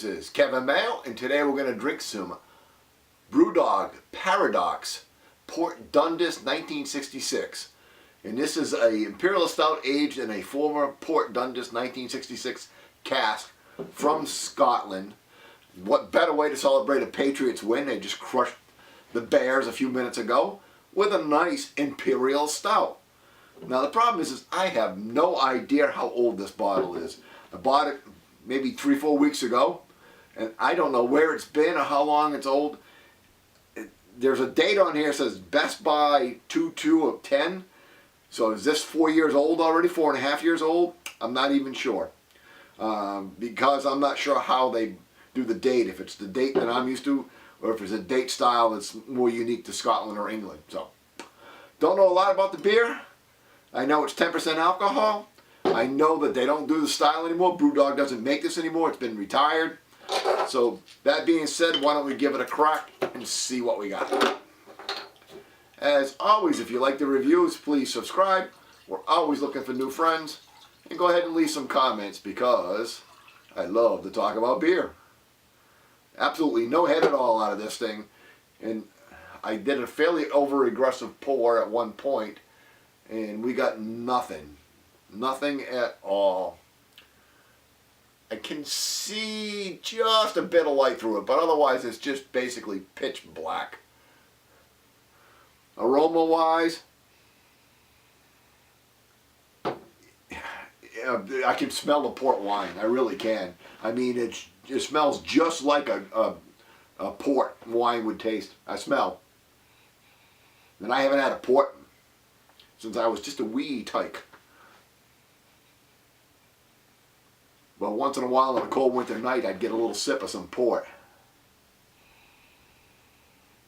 This is Kevin Mayo, and today we're going to drink some Brewdog Paradox Port Dundas 1966. And this is a Imperial Stout aged in a former Port Dundas 1966 cask from Scotland. What better way to celebrate a Patriots win? They just crushed the Bears a few minutes ago with a nice Imperial Stout. Now the problem is I have no idea how old this bottle is. I bought it maybe 3-4 weeks ago, and I don't know where it's been or how long it's old. There's a date on here that says Best Buy 22 of 10. So is this 4 years old already, 4.5 years old? I'm not even sure. Because I'm not sure how they do the date, if it's the date that I'm used to, or if it's a date style that's more unique to Scotland or England. So, don't know a lot about the beer. I know it's 10% alcohol. I know that they don't do the style anymore. Brewdog doesn't make this anymore. It's been retired. So, that being said, why don't we give it a crack and see what we got. As always, if you like the reviews, please subscribe. We're always looking for new friends. And go ahead and leave some comments because I love to talk about beer. Absolutely no head at all out of this thing. And I did a fairly over-aggressive pour at one point, and we got nothing. Nothing at all. I can see just a bit of light through it, but otherwise it's just basically pitch black. Aroma-wise, I can smell the port wine. I really can. I mean, it smells just like a port wine would taste. I smell. And I haven't had a port since I was just a wee tyke. But once in a while on a cold winter night, I'd get a little sip of some port.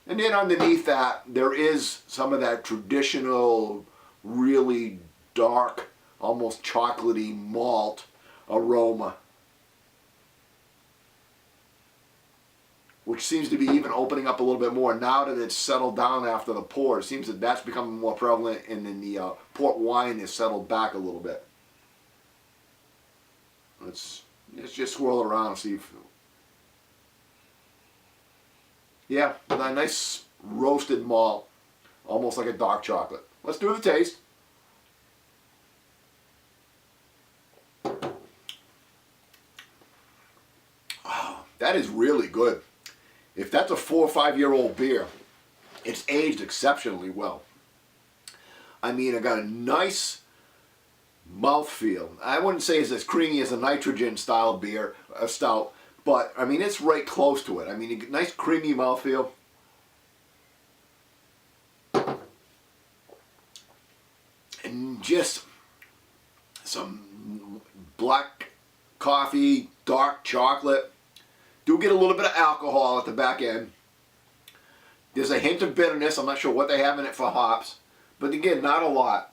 And then underneath that, there is some of that traditional, really dark, almost chocolatey malt aroma, which seems to be even opening up a little bit more now that it's settled down after the pour. It seems that that's becoming more prevalent, and then the port wine is settled back a little bit. Let's just swirl around and see if... Yeah, a nice roasted malt, almost like a dark chocolate. Let's do the taste. Oh, that is really good. If that's a 4 or 5 year old beer, it's aged exceptionally well. I mean, I got a nice mouthfeel. I wouldn't say it's as creamy as a nitrogen style beer, a stout, but I mean it's right close to it. I mean, a nice creamy mouthfeel. And just some black coffee, dark chocolate. Do get a little bit of alcohol at the back end. There's a hint of bitterness. I'm not sure what they have in it for hops, but again, not a lot.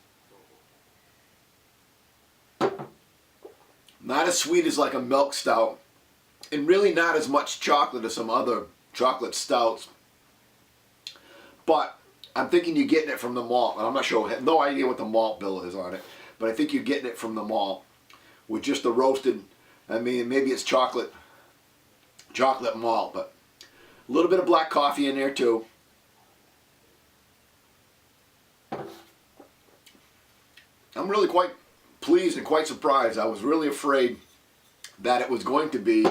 Not as sweet as like a milk stout, and really not as much chocolate as some other chocolate stouts. But I'm thinking you're getting it from the malt, and I'm not sure, I have no idea what the malt bill is on it, but I think you're getting it from the malt with just the roasted. I mean, maybe it's chocolate malt, but a little bit of black coffee in there too. I'm really quite pleased and quite surprised. I was really afraid that it was going to be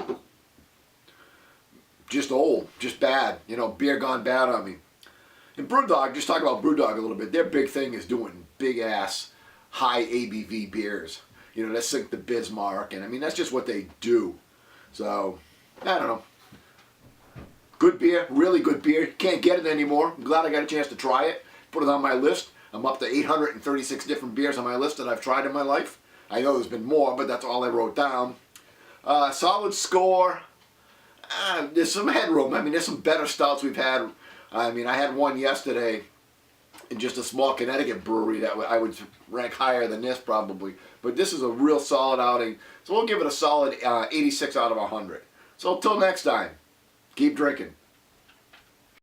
just old, just bad, you know, beer gone bad on me. And Brewdog, just talk about Brewdog a little bit, their big thing is doing big ass, high ABV beers. You know, that's like the Bismarck, and I mean, that's just what they do. So, I don't know. Good beer, really good beer. Can't get it anymore. I'm glad I got a chance to try it, put it on my list. I'm up to 836 different beers on my list that I've tried in my life. I know there's been more, but that's all I wrote down. Solid score. There's some headroom. I mean, there's some better stouts we've had. I mean, I had one yesterday in just a small Connecticut brewery that I would rank higher than this probably. But this is a real solid outing. So we'll give it a solid 86 out of 100. So until next time, keep drinking.